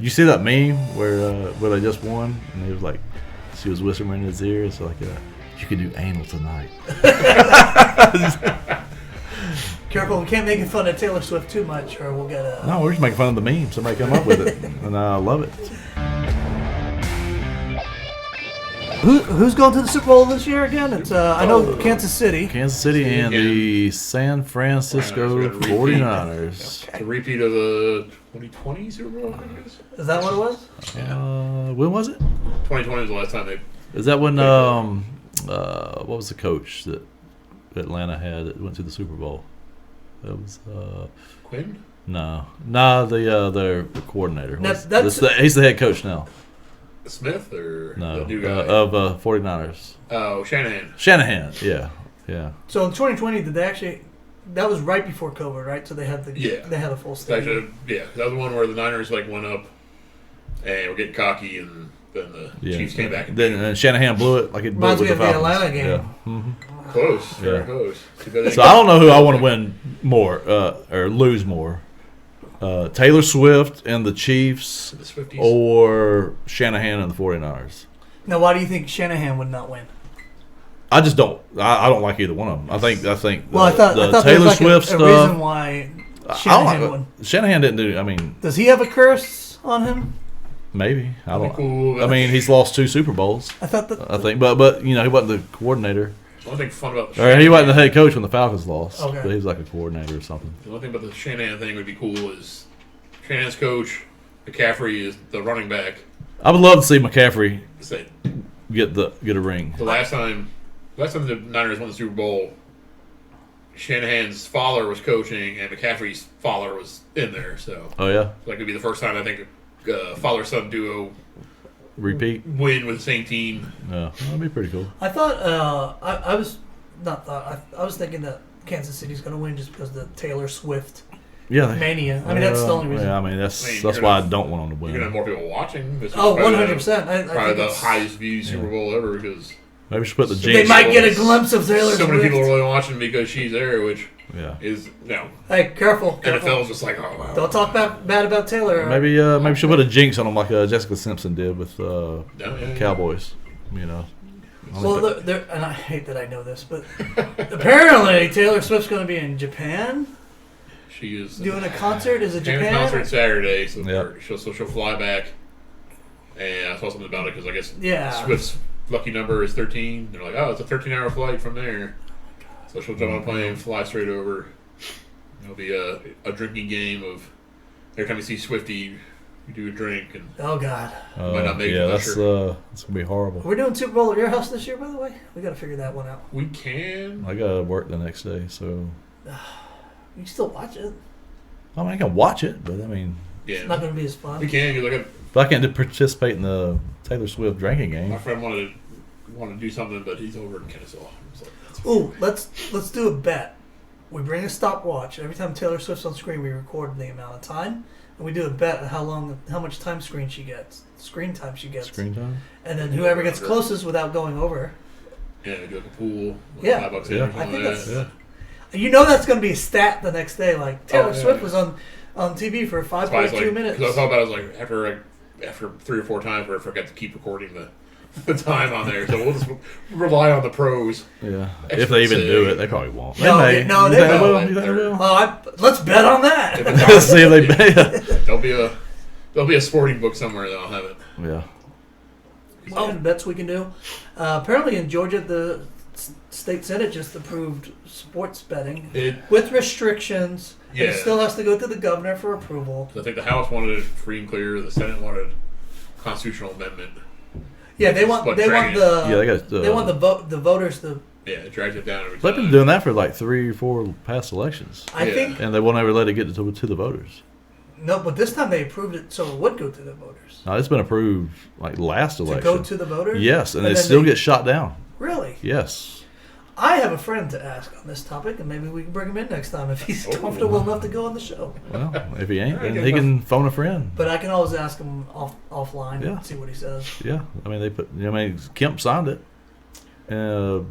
You see that meme where they just won, and he was like, she was whispering in his ear, it's like, you can do anal tonight. Careful, we can't make fun of Taylor Swift too much, or we'll get a... No, we're just making fun of the meme. Somebody come up with it, and I love it. Who's going to the Super Bowl this year again? It's I know Kansas City. Kansas City and the San Francisco 49ers. A repeat of the 2020 Super Bowl, I think it is. Is that what it was? When was it? 2020 was the last time they... Is that when, what was the coach that Atlanta had that went to the Super Bowl? That was, Quinn? No, their coordinator. He's the head coach now. Smith or No, the new guy? of 49ers. Oh, Shanahan. Shanahan, yeah. So in 2020, did they actually? That was right before COVID, right? So they had they had a full stadium. That was the one where the Niners went up and were getting cocky, and then the Chiefs came back. Then Shanahan blew it like it blew Reminds with me the of Falcons. the Atlanta game. Yeah. Mm-hmm. Close, very close. So I don't know who I want to win more or lose more. Taylor Swift and the Chiefs, or Shanahan and the 49ers. Now, why do you think Shanahan would not win? I just don't. I don't like either one of them. I think. Well, I thought Taylor there was Swift a stuff. reason why Shanahan won. Shanahan didn't do. I mean, does he have a curse on him? Maybe. I don't. Cool. I mean, he's lost 2 Super Bowls. I think, but he wasn't the coordinator. The only thing fun about He wasn't the head coach when the Falcons lost. Okay. But he was like a coordinator or something. The only thing about the Shanahan thing would be cool is Shanahan's coach, McCaffrey, is the running back. I would love to see McCaffrey Say, get a ring. the last time the Niners won the Super Bowl, Shanahan's father was coaching and McCaffrey's father was in there. So, Oh yeah, like it'd be the first time I think father-son duo repeat. win with the same team. Yeah, that'd be pretty cool. I thought I was thinking that Kansas City's going to win just because of the Taylor Swift mania. I mean, that's the only reason. Yeah, I mean that's why I don't want them to win. You're gonna have more people watching. This is 100%. Probably the highest viewed Super Bowl ever because maybe we should put the they jinx. might get a glimpse of Taylor Swift. So many people are really watching because she's there, which is Hey, careful. NFL's just like, oh wow. Don't talk bad about Taylor. Maybe she'll put a jinx on them like Jessica Simpson did with Cowboys. You know. Well, and I hate that I know this, but apparently Taylor Swift's going to be in Japan. She is doing a concert. Is it Japan? Concert Saturday, so she'll fly back. And I saw something about it because I guess Swift's lucky number is 13. They're like, oh, it's a 13-hour flight from there. So she'll jump on a plane, fly straight over. It'll be a drinking game of every time you see Swiftie, you do a drink. And oh, God. might not make that's going to be horrible. We're doing Super Bowl at your house this year, by the way? We got to figure that one out. We can. I got to work the next day, so. You can still watch it. I mean, I can watch it, but I mean. It's not going to be as fun. We can. But I can't participate in the Taylor Swift drinking game. My friend wanted to do something, but he's over in Kennesaw. Ooh, let's do a bet. We bring a stopwatch. Every time Taylor Swift's on screen, we record the amount of time, and we do a bet on how much screen time she gets. Screen time. And then whoever gets closest without going over. Yeah, we do like a pool. Yeah. $5 in or I think that's. Yeah. You know that's going to be a stat the next day. Like Taylor Swift was on TV for 5.2 minutes. Because I thought about it, after 3 or 4 times where I forgot to keep recording the time on there. So we'll just rely on the pros. Yeah. If they even do it, they probably won't. No, they will. You think they will? Let's bet on that. Let's see if they bet. There'll be a sporting book somewhere that'll have it. Yeah. Well, bets we can do. Apparently in Georgia, the state senate just approved sports betting with restrictions. Yeah. It still has to go to the governor for approval. I think the House wanted it free and clear. The Senate wanted constitutional amendment. Yeah, they want the voters to. Yeah, it dragged it down. They've been doing that for like 3 or 4 past elections. I think, and they won't ever let it get to the voters. No, but this time they approved it so it would go to the voters. No, it's been approved like last election. To go to the voters? Yes, and it still gets shot down. Really? Yes. I have a friend to ask on this topic, and maybe we can bring him in next time if he's comfortable enough to go on the show. Well, if he ain't, then he can phone a friend. But I can always ask him offline and see what he says. Yeah, I mean, Kemp signed it. Well,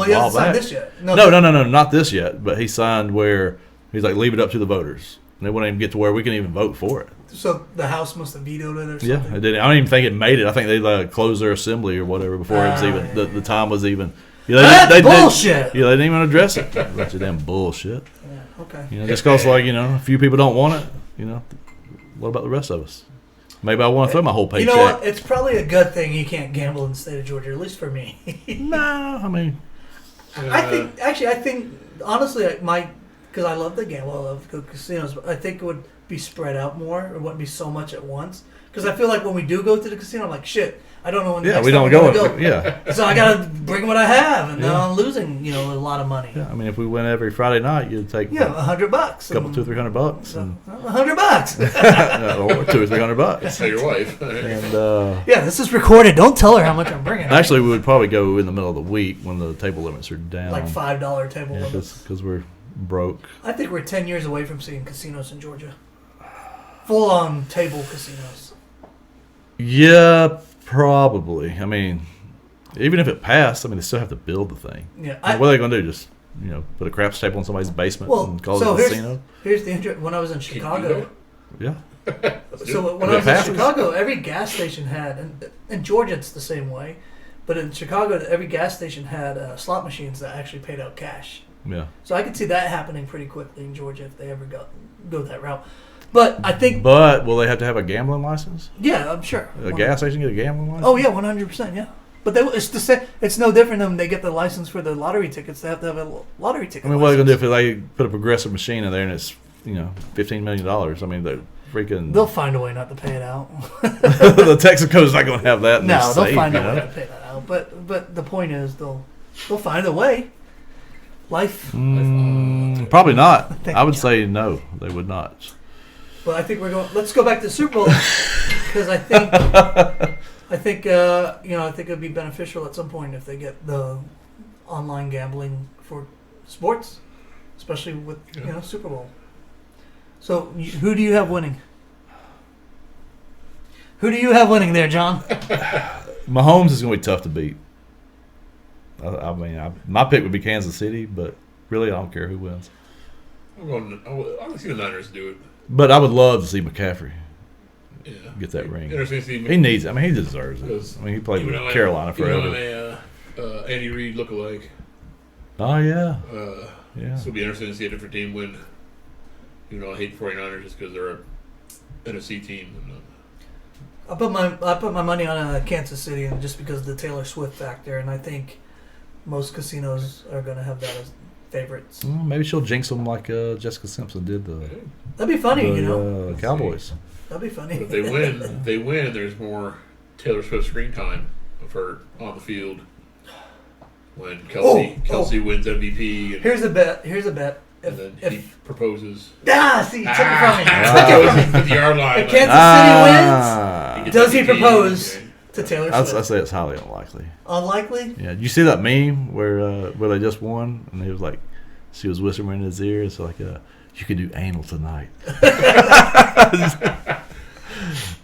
he hasn't signed this yet. No, not this yet. But he signed where he's like, leave it up to the voters. And they won't even get to where we can even vote for it. So the House must have vetoed it or something? Yeah, it did. I don't even think it made it. I think they closed their assembly or whatever before it was even the time was even. That's bullshit. They didn't even address it. Bunch of damn bullshit. Yeah, okay. Just because a few people don't want it. What about the rest of us? Maybe I want to throw my whole paycheck. You know what? It's probably a good thing you can't gamble in the state of Georgia, at least for me. No, I mean, I think honestly, because I love the gamble, I love the casinos, but I think it would be spread out more. It wouldn't be so much at once. Because I feel like when we do go to the casino, I'm like, shit, I don't know when the next we time don't I'm go. gonna Yeah. So I gotta bring what I have, and then I'm losing, a lot of money. Yeah, I mean, if we went every Friday night, you'd take $100, couple $200-300, and $100. or $200 or $300. Tell your wife. And This is recorded. Don't tell her how much I'm bringing. actually, we would probably go in the middle of the week when the table limits are down, like $5 table limits. because we're broke. I think we're 10 years away from seeing casinos in Georgia. Full-on table casinos. Yeah, probably. I mean, even if it passed, they still have to build the thing. Yeah. What are they going to do? Just put a craps table in somebody's basement and call it a casino? Here's the intro. When I was in Chicago. Yeah. So when I was in Chicago, every gas station had, and in Georgia it's the same way, but in Chicago every gas station had slot machines that actually paid out cash. Yeah. So I could see that happening pretty quickly in Georgia if they ever go that route. But I think. But will they have to have a gambling license? Yeah, I'm sure. A gas station get a gambling license? Oh yeah, 100%. Yeah. But it's the same. It's no different than they get the license for the lottery tickets. They have to have a lottery ticket. I mean, what are they going to do if they put a progressive machine in there and it's $15 million? I mean, they're freaking. They'll find a way not to pay it out. The Texaco's not going to have that. No, they'll find a way to pay that out. But the point is, they'll find a way. Life. Probably not. I would say no. They would not. But I think we're going. Let's go back to the Super Bowl because I think it would be beneficial at some point if they get the online gambling for sports, especially with Super Bowl. So who do you have winning? Who do you have winning there, John? Mahomes is going to be tough to beat. I mean, my pick would be Kansas City, but really I don't care who wins. I want to see the Niners do it. But I would love to see McCaffrey get that ring. Interesting to see. He needs it. I mean, he deserves it. I mean, he played with Carolina forever. Andy Reid look-alike. Oh, yeah. So it'll be interesting to see a different team win. I hate 49ers just because they're an NFC team. I put my money on Kansas City, and just because of the Taylor Swift factor, and I think most casinos are going to have that as favorites. Maybe she'll jinx them like Jessica Simpson did that'd be funny, Cowboys. That'd be funny. But if they win, there's more Taylor Swift screen time of her on the field when Kelsey wins MVP. And, Here's a bet. And then he proposes. See, took it from me. At the yard line. If Kansas City wins, does he propose to Taylor Swift? I say it's highly unlikely. Unlikely? Yeah. Did you see that meme where they just won and he was like, she was whispering in his ear, it's like, you could do anal tonight.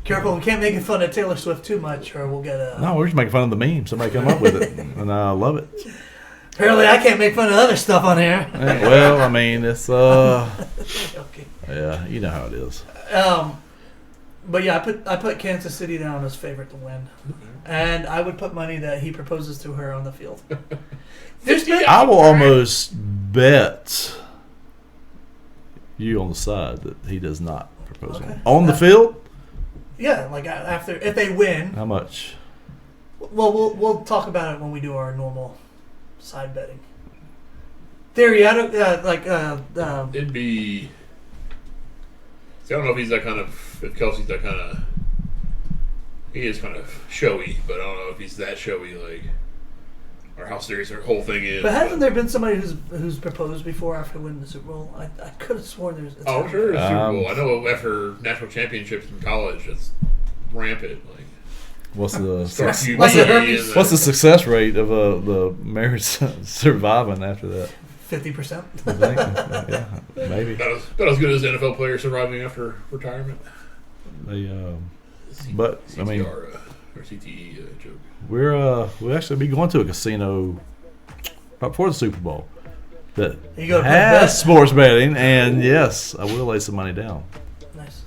Careful, we can't make fun of Taylor Swift too much, or we'll get a. No, we're just making fun of the meme. Somebody come up with it, and I love it. Apparently, I can't make fun of other stuff on here. Well, I mean, it's Okay. Yeah, you know how it is. But yeah, I put Kansas City down as favorite to win, and I would put money that he proposes to her on the field. I will almost bet you on the side that he does not propose on the field. Yeah, like if they win. How much? Well, we'll talk about it when we do our normal side betting. Theory, I don't it'd be. See, I don't know if he's that kind of. If Kelsey's that kind of. He is kind of showy, but I don't know if he's that showy, or how serious their whole thing is. But hasn't there been somebody who's proposed before after winning the Super Bowl? I could have sworn there's. Sure, Super Bowl. I know after national championships in college, it's rampant. What's the success rate of the marriage surviving after that? 50%. Yeah, maybe. About as good as NFL players surviving after retirement. But I mean, or CTE joke. We'll actually be going to a casino right before the Super Bowl that has sports betting, and yes, I will lay some money down. Nice.